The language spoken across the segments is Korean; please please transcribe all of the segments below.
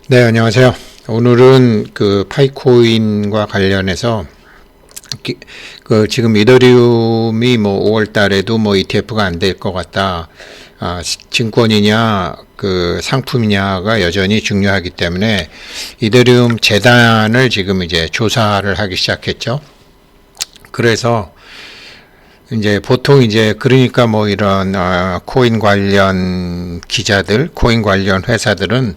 네, 안녕하세요. 오늘은 그 파이코인과 관련해서 지금 이더리움이 뭐 5월 달에도 뭐 ETF가 안 될 것 같다. 증권이냐 그 상품이냐가 여전히 중요하기 때문에 이더리움 재단을 지금 이제 조사를 하기 시작했죠. 그래서 이제 보통 이제 그러니까 뭐 이런 코인 관련 기자들, 코인 관련 회사들은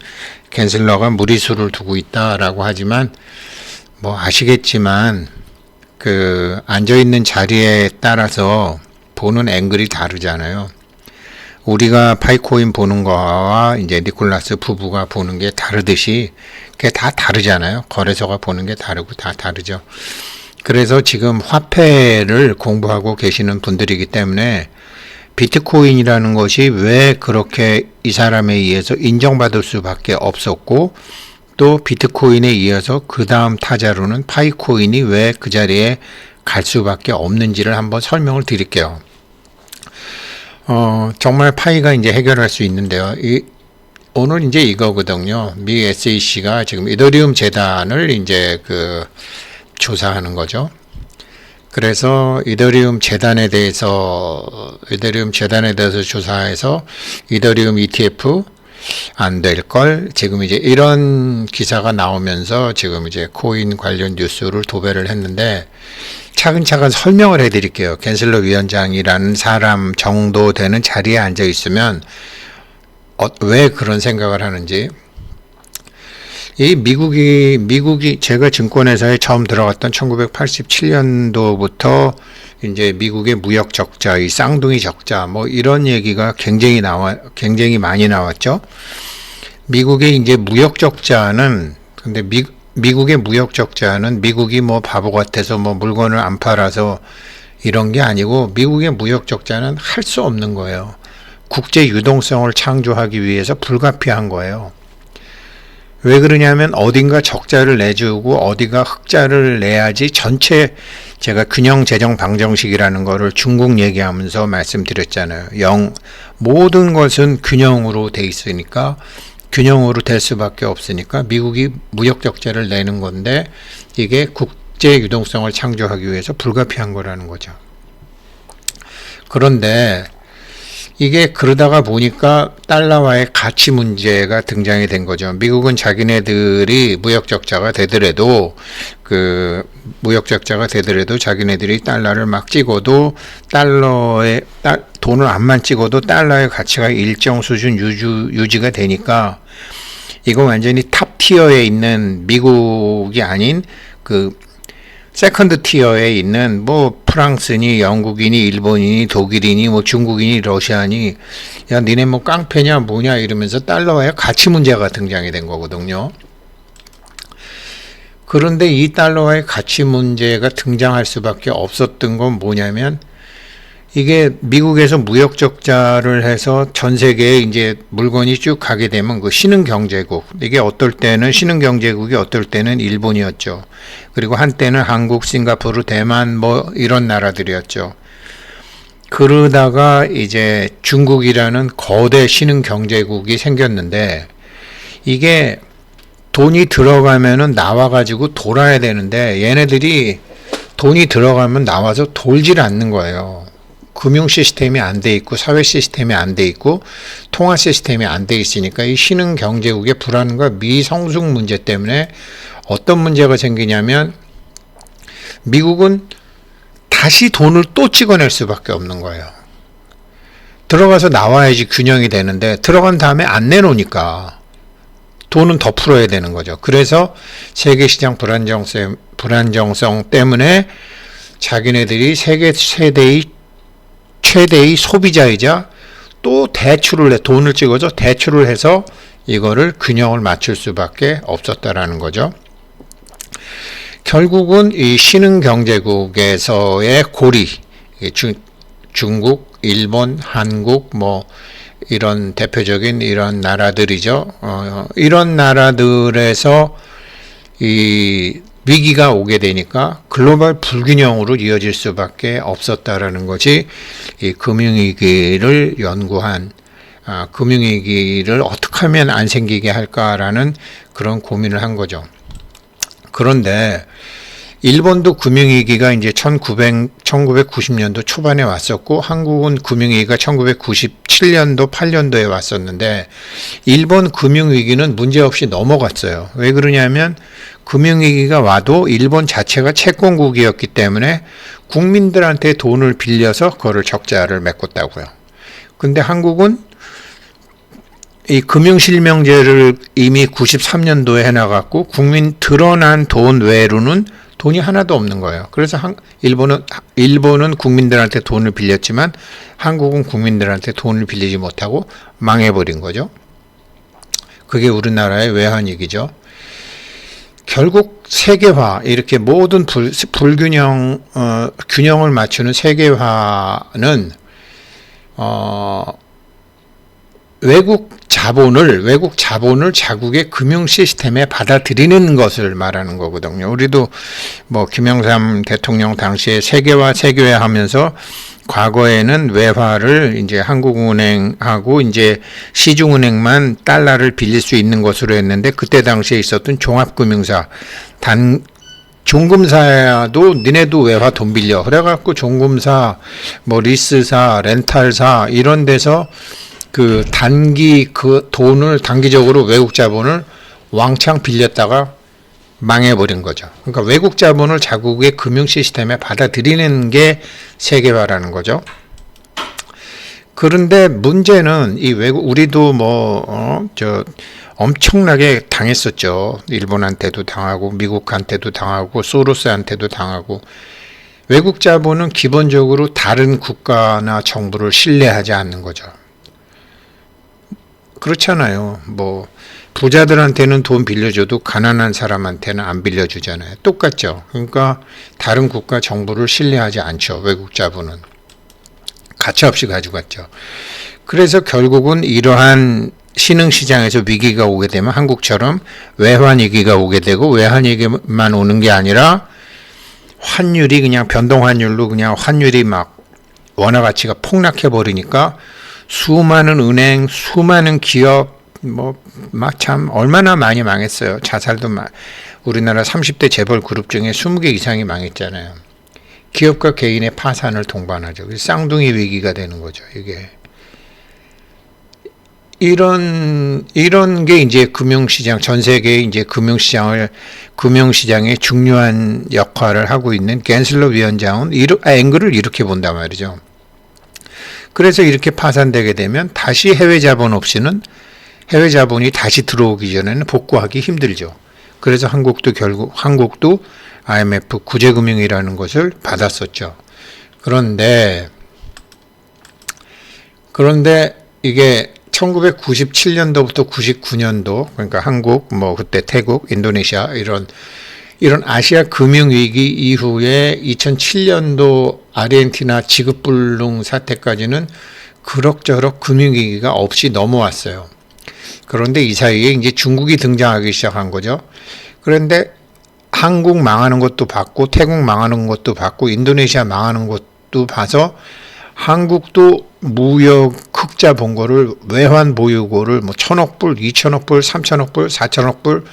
갠슬러가 무리수를 두고 있다라고 하지만 뭐 아시겠지만 그 앉아 있는 자리에 따라서 보는 앵글이 다르잖아요. 우리가 파이코인 보는 거와 이제 니콜라스 부부가 보는 게 다르듯이 그게 다 다르잖아요. 거래소가 보는 게 다르고 다 다르죠. 그래서 지금 화폐를 공부하고 계시는 분들이기 때문에 비트코인이라는 것이 왜 그렇게 이 사람에 의해서 인정받을 수밖에 없었고 또 비트코인에 이어서 그 다음 타자로는 파이코인이 왜 그 자리에 갈 수밖에 없는지를 한번 설명을 드릴게요. 정말 파이가 이제 해결할 수 있는데요. 오늘 이제 이거거든요. 미 SEC가 지금 이더리움 재단을 이제 조사하는 거죠. 그래서 이더리움 재단에 대해서 조사해서 이더리움 ETF 안 될 걸 지금 이제 이런 기사가 나오면서 지금 이제 코인 관련 뉴스를 도배를 했는데 차근차근 설명을 해드릴게요. 갠슬러 위원장이라는 사람 정도 되는 자리에 앉아 있으면 왜 그런 생각을 하는지. 이 미국이 제가 증권회사에 처음 들어갔던 1987년도부터 이제 미국의 무역 적자, 이 쌍둥이 적자, 뭐 이런 얘기가 굉장히 많이 나왔죠. 미국의 이제 무역 적자는, 근데 미국의 무역 적자는 미국이 뭐 바보 같아서 뭐 물건을 안 팔아서 이런 게 아니고 미국의 무역 적자는 할 수 없는 거예요. 국제 유동성을 창조하기 위해서 불가피한 거예요. 왜 그러냐면 어딘가 적자를 내주고 어디가 흑자를 내야지 전체 제가 균형 재정 방정식이라는 거를 중국 얘기하면서 말씀드렸잖아요. 모든 것은 균형으로 돼 있으니까 균형으로 될 수밖에 없으니까 미국이 무역 적자를 내는 건데 이게 국제 유동성을 창조하기 위해서 불가피한 거라는 거죠. 그런데 이게 그러다가 보니까 달러와의 가치 문제가 등장이 된 거죠. 미국은 자기네들이 무역 적자가 되더라도 자기네들이 달러를 막 찍어도 돈을 안만 찍어도 달러의 가치가 일정 수준 유지가 되니까 이거 완전히 탑 티어에 있는 미국이 아닌 세컨드 티어에 있는 뭐 프랑스니 영국이니 일본이니 독일이니 뭐 중국이니 러시아니 야 니네 뭐 깡패냐 뭐냐 이러면서 달러와의 가치 문제가 등장이 된 거거든요. 그런데 이 달러와의 가치 문제가 등장할 수밖에 없었던 건 뭐냐면 이게 미국에서 무역 적자를 해서 전 세계에 이제 물건이 쭉 가게 되면 그 신흥 경제국, 이게 어떨 때는 신흥 경제국이 어떨 때는 일본이었죠. 그리고 한때는 한국, 싱가포르, 대만 뭐 이런 나라들이었죠. 그러다가 이제 중국이라는 거대 신흥 경제국이 생겼는데 이게 돈이 들어가면은 나와가지고 돌아야 되는데 얘네들이 돈이 들어가면 나와서 돌질 않는 거예요. 금융 시스템이 안 돼 있고 사회 시스템이 안 돼 있고 통화 시스템이 안 돼 있으니까 이 신흥 경제국의 불안과 미성숙 문제 때문에 어떤 문제가 생기냐면 미국은 다시 돈을 또 찍어낼 수밖에 없는 거예요. 들어가서 나와야지 균형이 되는데 들어간 다음에 안 내놓으니까 돈은 더 풀어야 되는 거죠. 그래서 세계시장 불안정성 때문에 자기네들이 세계 최대의 소비자이자 또 돈을 찍어서 대출을 해서 이거를 균형을 맞출 수밖에 없었다라는 거죠. 결국은 이 신흥 경제국에서의 고리, 중국, 일본, 한국 뭐 이런 대표적인 이런 나라들이죠. 이런 나라들에서 이 위기가 오게 되니까 글로벌 불균형으로 이어질 수밖에 없었다라는 것이 이 금융위기를 연구한 금융위기를 어떻게 하면 안 생기게 할까라는 그런 고민을 한 거죠. 그런데 일본도 금융위기가 이제 1990년도 초반에 왔었고, 한국은 금융위기가 1997년도, 8년도에 왔었는데, 일본 금융위기는 문제없이 넘어갔어요. 왜 그러냐면, 금융위기가 와도 일본 자체가 채권국이었기 때문에 국민들한테 돈을 빌려서 그거를 적자를 메꿨다고요. 근데 한국은 이 금융실명제를 이미 93년도에 해놔갖고, 국민 드러난 돈 외로는 돈이 하나도 없는 거예요. 그래서 일본은 국민들한테 돈을 빌렸지만 한국은 국민들한테 돈을 빌리지 못하고 망해버린 거죠. 그게 우리나라의 외환위기죠. 결국 세계화, 이렇게 모든 균형을 맞추는 세계화는 외국 자본을 자국의 금융 시스템에 받아들이는 것을 말하는 거거든요. 우리도 뭐 김영삼 대통령 당시에 세계화 하면서 과거에는 외화를 이제 한국은행하고 이제 시중은행만 달러를 빌릴 수 있는 것으로 했는데, 그때 당시에 있었던 종합금융사, 종금사도 니네도 외화 돈 빌려 그래갖고 종금사, 뭐 리스사, 렌탈사 이런 데서 그 돈을 단기적으로 외국 자본을 왕창 빌렸다가 망해버린 거죠. 그러니까 외국 자본을 자국의 금융 시스템에 받아들이는 게 세계화라는 거죠. 그런데 문제는 이 우리도 엄청나게 당했었죠. 일본한테도 당하고 미국한테도 당하고 소로스한테도 당하고. 외국 자본은 기본적으로 다른 국가나 정부를 신뢰하지 않는 거죠. 그렇잖아요. 뭐 부자들한테는 돈 빌려줘도 가난한 사람한테는 안 빌려주잖아요. 똑같죠. 그러니까 다른 국가 정부를 신뢰하지 않죠. 외국 자본은 가차없이 가져갔죠. 그래서 결국은 이러한 신흥시장에서 위기가 오게 되면 한국처럼 외환위기가 오게 되고, 외환위기만 오는 게 아니라 환율이 그냥 변동환율로 그냥 환율이 막 원화 가치가 폭락해 버리니까 수많은 은행, 수많은 기업, 참 얼마나 많이 망했어요. 자살도 우리나라 30대 재벌 그룹 중에 20개 이상이 망했잖아요. 기업과 개인의 파산을 동반하죠. 쌍둥이 위기가 되는 거죠. 이게 이런 게 이제 금융시장, 전 세계의 이제 금융시장의 중요한 역할을 하고 있는 갠슬러 위원장은 앵글을 이렇게 본단 말이죠. 그래서 이렇게 파산되게 되면 다시 해외 자본이 다시 들어오기 전에는 복구하기 힘들죠. 그래서 한국도 IMF 구제금융이라는 것을 받았었죠. 그런데 이게 1997년도부터 99년도, 그러니까 한국, 그때 태국, 인도네시아 이런 아시아 금융위기 이후에 2007년도 아르헨티나 지급불능 사태까지는 그럭저럭 금융위기가 없이 넘어왔어요. 그런데 이 사이에 이제 중국이 등장하기 시작한 거죠. 그런데 한국 망하는 것도 봤고, 태국 망하는 것도 봤고, 인도네시아 망하는 것도 봐서 한국도 무역 흑자 본 거를, 외환 보유고를 1,000억 불, 2,000억 불, 3,000억 불, 4,000억 불,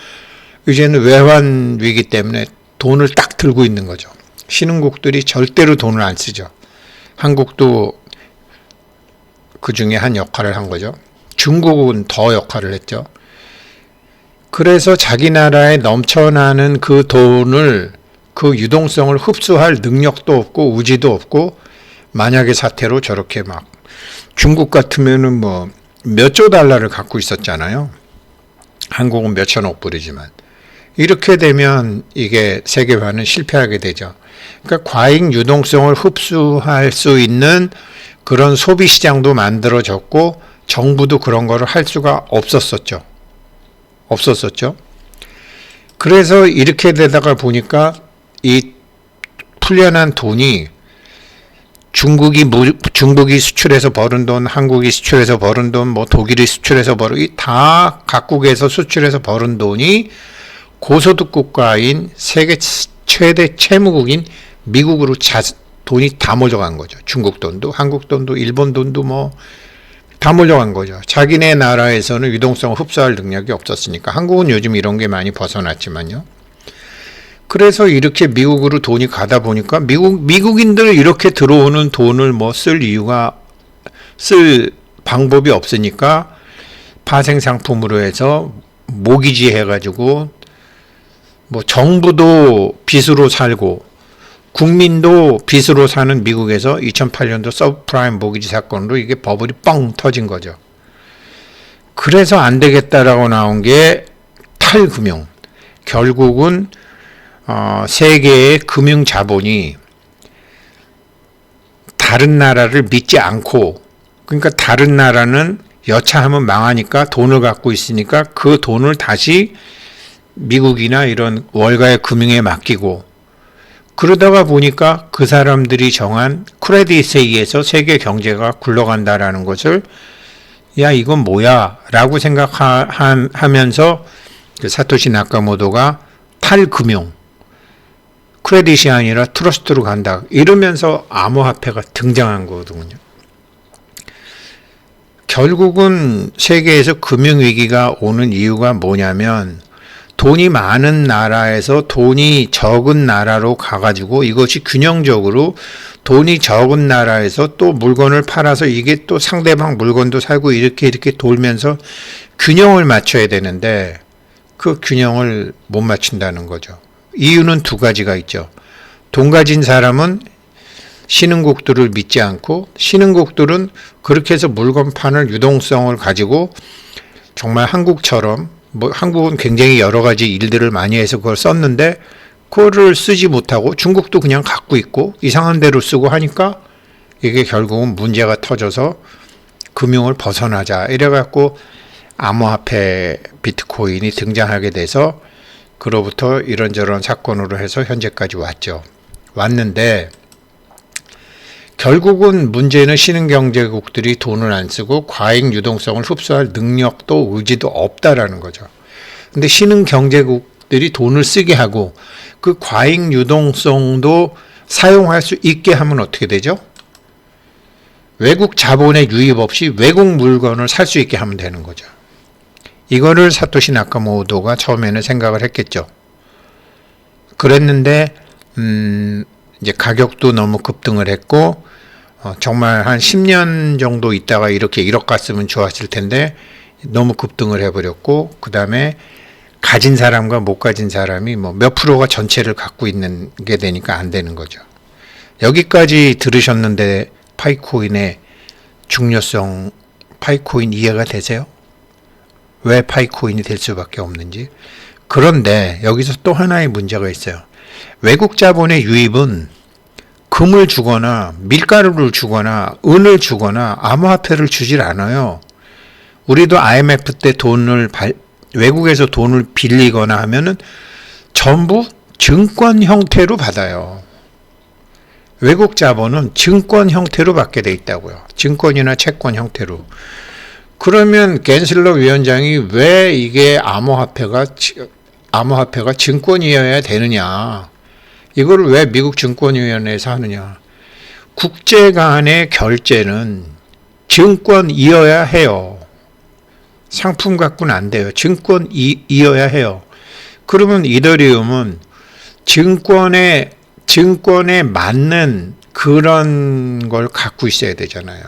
이제는 외환 위기 때문에 돈을 딱 들고 있는 거죠. 신흥국들이 절대로 돈을 안 쓰죠. 한국도 그 중에 한 역할을 한 거죠. 중국은 더 역할을 했죠. 그래서 자기 나라에 넘쳐나는 그 돈을, 그 유동성을 흡수할 능력도 없고 우지도 없고, 만약의 사태로 저렇게 중국 같으면은 몇 조 달러를 갖고 있었잖아요. 한국은 몇 천억 불이지만. 이렇게 되면 이게 세계화는 실패하게 되죠. 그러니까 과잉 유동성을 흡수할 수 있는 그런 소비 시장도 만들어졌고, 정부도 그런 거를 할 수가 없었었죠. 그래서 이렇게 되다가 보니까 이 풀려난 돈이 중국이 수출해서 버는 돈, 한국이 수출해서 버는 돈, 독일이 수출해서 다 각국에서 수출해서 버는 돈이 고소득 국가인 세계 최대 채무국인 미국으로 돈이 다 모여간 거죠. 중국 돈도, 한국 돈도, 일본 돈도, 다 몰려간 거죠. 자기네 나라에서는 유동성을 흡수할 능력이 없었으니까. 한국은 요즘 이런 게 많이 벗어났지만요. 그래서 이렇게 미국으로 돈이 가다 보니까 미국인들 이렇게 들어오는 돈을 뭐 쓸 방법이 없으니까 파생 상품으로 해서 모기지 해가지고 뭐 정부도 빚으로 살고 국민도 빚으로 사는 미국에서 2008년도 서브프라임 모기지 사건으로 이게 버블이 뻥 터진 거죠. 그래서 안 되겠다라고 나온 게 탈금융. 결국은 세계의 금융 자본이 다른 나라를 믿지 않고, 그러니까 다른 나라는 여차하면 망하니까 돈을 갖고 있으니까 그 돈을 다시 미국이나 이런 월가의 금융에 맡기고, 그러다가 보니까 그 사람들이 정한 크레딧에 의해서 세계 경제가 굴러간다라는 것을 야 이건 뭐야 라고 생각하면서 그 사토시 나카모토가 탈금융, 크레딧이 아니라 트러스트로 간다 이러면서 암호화폐가 등장한 거거든요. 결국은 세계에서 금융위기가 오는 이유가 뭐냐면 돈이 많은 나라에서 돈이 적은 나라로 가가지고 이것이 균형적으로 돈이 적은 나라에서 또 물건을 팔아서 이게 또 상대방 물건도 사고 이렇게 돌면서 균형을 맞춰야 되는데 그 균형을 못 맞춘다는 거죠. 이유는 두 가지가 있죠. 돈 가진 사람은 신흥국들을 믿지 않고 신흥국들은 그렇게 해서 물건 파는 유동성을 가지고 정말 한국처럼 뭐 한국은 굉장히 여러 가지 일들을 많이 해서 그걸 썼는데 그거를 쓰지 못하고 중국도 그냥 갖고 있고 이상한 대로 쓰고 하니까 이게 결국은 문제가 터져서 금융을 벗어나자 이래갖고 암호화폐 비트코인이 등장하게 돼서 그로부터 이런저런 사건으로 해서 현재까지 왔는데 결국은 문제는 신흥경제국들이 돈을 안 쓰고 과잉 유동성을 흡수할 능력도 의지도 없다라는 거죠. 근데 신흥경제국들이 돈을 쓰게 하고 그 과잉 유동성도 사용할 수 있게 하면 어떻게 되죠? 외국 자본의 유입 없이 외국 물건을 살 수 있게 하면 되는 거죠. 이거를 사토시 나카모토가 처음에는 생각을 했겠죠. 그랬는데 이제 가격도 너무 급등을 했고 정말 한 10년 정도 있다가 이렇게 1억 갔으면 좋았을 텐데 너무 급등을 해버렸고 그 다음에 가진 사람과 못 가진 사람이 뭐 몇 프로가 전체를 갖고 있는 게 되니까 안 되는 거죠. 여기까지 들으셨는데 파이코인의 중요성, 파이코인 이해가 되세요? 왜 파이코인이 될 수밖에 없는지. 그런데 여기서 또 하나의 문제가 있어요. 외국 자본의 유입은 금을 주거나 밀가루를 주거나 은을 주거나 암호화폐를 주질 않아요. 우리도 IMF 때 외국에서 돈을 빌리거나 하면은 전부 증권 형태로 받아요. 외국 자본은 증권 형태로 받게 돼 있다고요. 증권이나 채권 형태로. 그러면 갠슬러 위원장이 왜 이게 암호화폐가 증권이어야 되느냐. 이걸 왜 미국 증권위원회에서 하느냐. 국제 간의 결제는 증권이어야 해요. 상품 갖고는 안 돼요. 증권이어야 해요. 그러면 이더리움은 증권에 맞는 그런 걸 갖고 있어야 되잖아요.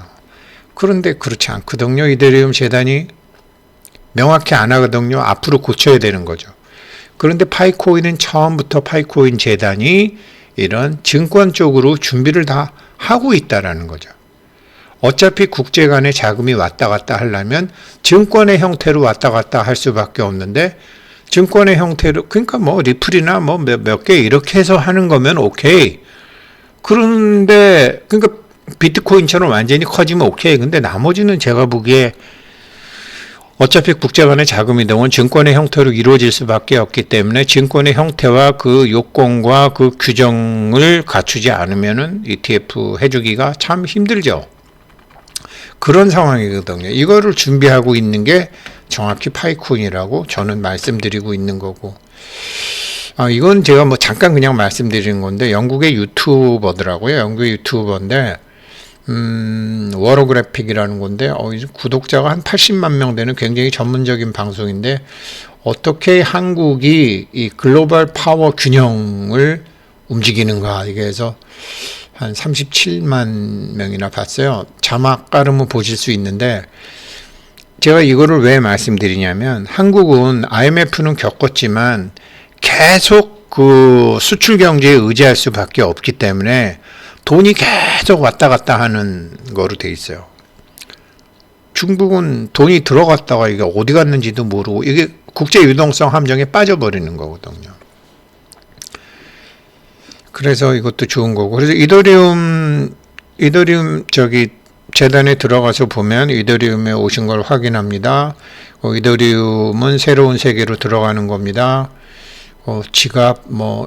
그런데 그렇지 않거든요. 이더리움 재단이 명확히 안 하거든요. 앞으로 고쳐야 되는 거죠. 그런데 파이코인은 처음부터 파이코인 재단이 이런 증권 쪽으로 준비를 다 하고 있다라는 거죠. 어차피 국제 간의 자금이 왔다 갔다 하려면 증권의 형태로 왔다 갔다 할 수밖에 없는데 증권의 형태로 그러니까 뭐 리플이나 뭐 몇 개 이렇게 해서 하는 거면 오케이. 그런데 그러니까 비트코인처럼 완전히 커지면 오케이. 근데 나머지는 제가 보기에 어차피 국제 간의 자금 이동은 증권의 형태로 이루어질 수밖에 없기 때문에 증권의 형태와 그 요건과 그 규정을 갖추지 않으면은 ETF 해주기가 참 힘들죠. 그런 상황이거든요. 이거를 준비하고 있는 게 정확히 파이코인이라고 저는 말씀드리고 있는 거고. 이건 제가 뭐 잠깐 그냥 말씀드리는 건데 영국의 유튜버더라고요. 영국의 유튜버인데 워로그래픽이라는 건데, 이제 구독자가 한 80만 명 되는 굉장히 전문적인 방송인데, 어떻게 한국이 이 글로벌 파워 균형을 움직이는가, 이게 해서 한 37만 명이나 봤어요. 자막 깔으면 보실 수 있는데, 제가 이거를 왜 말씀드리냐면, 한국은 IMF는 겪었지만, 계속 그 수출 경제에 의지할 수밖에 없기 때문에, 돈이 계속 왔다 갔다 하는 거로 돼 있어요. 중국은 돈이 들어갔다가 이게 어디 갔는지도 모르고 이게 국제 유동성 함정에 빠져버리는 거거든요. 그래서 이것도 좋은 거고. 그래서 이더리움 저기 재단에 들어가서 보면 이더리움에 오신 걸 확인합니다. 이더리움은 새로운 세계로 들어가는 겁니다. 지갑,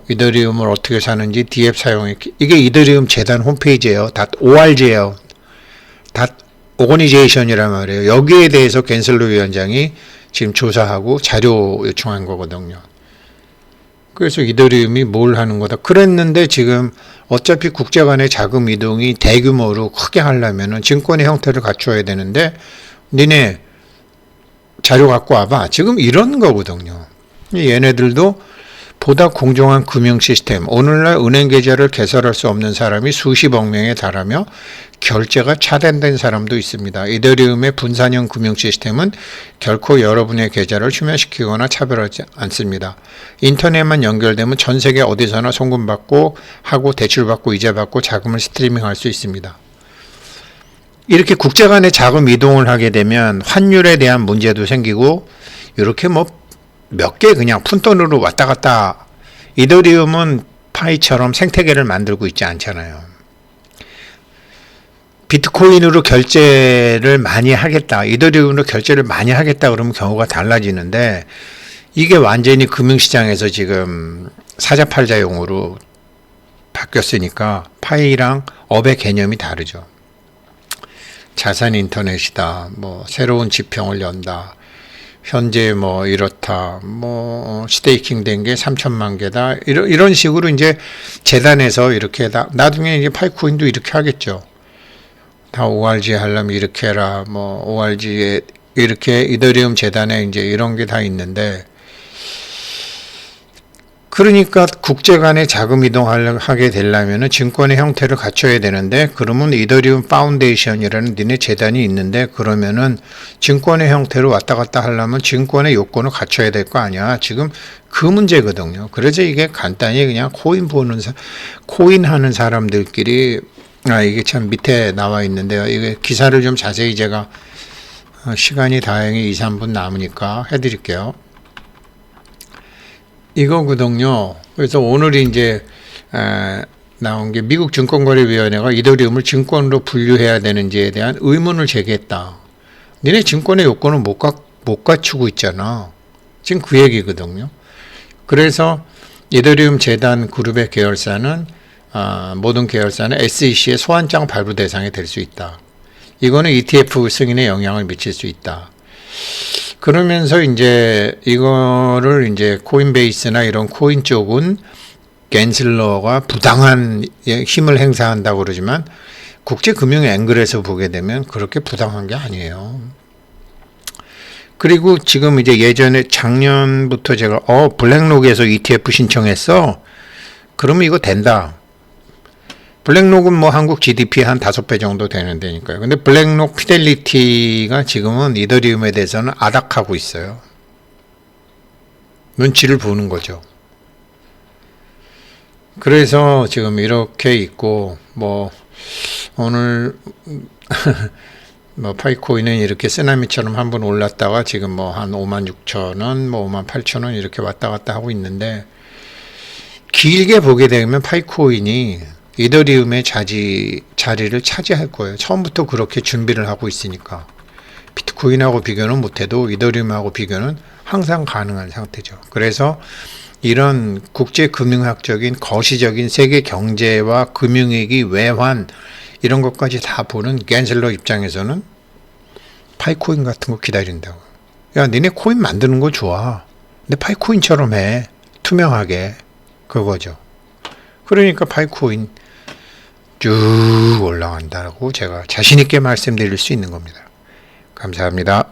이더리움을 어떻게 사는지, DF 사용이, 이게 이더리움 재단 홈페이지예요. .org예요. .organization이란 말이에요. 여기에 대해서 겐슬로 위원장이 지금 조사하고 자료 요청한 거거든요. 그래서 이더리움이 뭘 하는 거다. 그랬는데 지금 어차피 국제 간의 자금 이동이 대규모로 크게 하려면은 증권의 형태를 갖춰야 되는데, 니네 자료 갖고 와봐. 지금 이런 거거든요. 얘네들도 보다 공정한 금융 시스템, 오늘날 은행 계좌를 개설할 수 없는 사람이 수십억 명에 달하며 결제가 차단된 사람도 있습니다. 이더리움의 분산형 금융 시스템은 결코 여러분의 계좌를 휴면시키거나 차별하지 않습니다. 인터넷만 연결되면 전 세계 어디서나 송금받고 하고 대출받고 이자받고 자금을 스트리밍할 수 있습니다. 이렇게 국제 간의 자금 이동을 하게 되면 환율에 대한 문제도 생기고, 이렇게 몇 개 그냥 푼돈으로 왔다 갔다. 이더리움은 파이처럼 생태계를 만들고 있지 않잖아요. 비트코인으로 결제를 많이 하겠다, 이더리움으로 결제를 많이 하겠다 그러면 경우가 달라지는데, 이게 완전히 금융시장에서 지금 사자팔자용으로 바뀌었으니까 파이랑 업의 개념이 다르죠. 자산 인터넷이다, 새로운 지평을 연다, 현재 이렇다, 스테이킹 된 게 3천만 개다, 이런 식으로 이제 재단에서 이렇게 나중에 이제 파이코인도 이렇게 하겠죠. 다 ORG 하려면 이렇게 해라, ORG에 이렇게 이더리움 재단에 이제 이런 게 다 있는데, 그러니까 국제 간의 자금 이동하게 되려면 증권의 형태를 갖춰야 되는데, 그러면 이더리움 파운데이션이라는 니네 재단이 있는데, 그러면은 증권의 형태로 왔다 갔다 하려면 증권의 요건을 갖춰야 될 거 아니야. 지금 그 문제거든요. 그래서 이게 간단히 그냥 코인 하는 사람들끼리, 이게 참 밑에 나와 있는데요. 이게 기사를 좀 자세히 제가 시간이 다행히 2, 3분 남으니까 해드릴게요. 이거거든요. 그래서 오늘 이제 나온 게 미국 증권거래위원회가 이더리움을 증권으로 분류해야 되는지에 대한 의문을 제기했다. 니네 증권의 요건을 못 갖추고 있잖아. 지금 그 얘기거든요. 그래서 이더리움 재단 그룹의 계열사는 모든 계열사는 SEC의 소환장 발부 대상이 될 수 있다. 이거는 ETF 승인에 영향을 미칠 수 있다. 그러면서 이제 이거를 이제 코인베이스나 이런 코인 쪽은 겐슬러가 부당한 힘을 행사한다고 그러지만, 국제금융 앵글에서 보게 되면 그렇게 부당한 게 아니에요. 그리고 지금 이제 예전에 작년부터 제가 블랙록에서 ETF 신청했어. 그러면 이거 된다. 블랙록은 한국 GDP 한 5배 정도 되는 데니까요. 근데 블랙록 피델리티가 지금은 이더리움에 대해서는 아닥하고 있어요. 눈치를 보는 거죠. 그래서 지금 이렇게 있고, 오늘 파이코인은 이렇게 쓰나미처럼 한번 올랐다가 지금 한 56,000원, 58,000원 이렇게 왔다 갔다 하고 있는데, 길게 보게 되면 파이코인이 이더리움의 자리를 차지할 거예요. 처음부터 그렇게 준비를 하고 있으니까. 비트코인하고 비교는 못해도 이더리움하고 비교는 항상 가능한 상태죠. 그래서 이런 국제금융학적인 거시적인 세계 경제와 금융위기, 외환 이런 것까지 다 보는 겐슬러 입장에서는 파이코인 같은 거 기다린다고. 야, 니네 코인 만드는 거 좋아. 근데 파이코인처럼 해. 투명하게. 그거죠. 그러니까 파이코인 쭉 올라간다고 제가 자신 있게 말씀드릴 수 있는 겁니다. 감사합니다.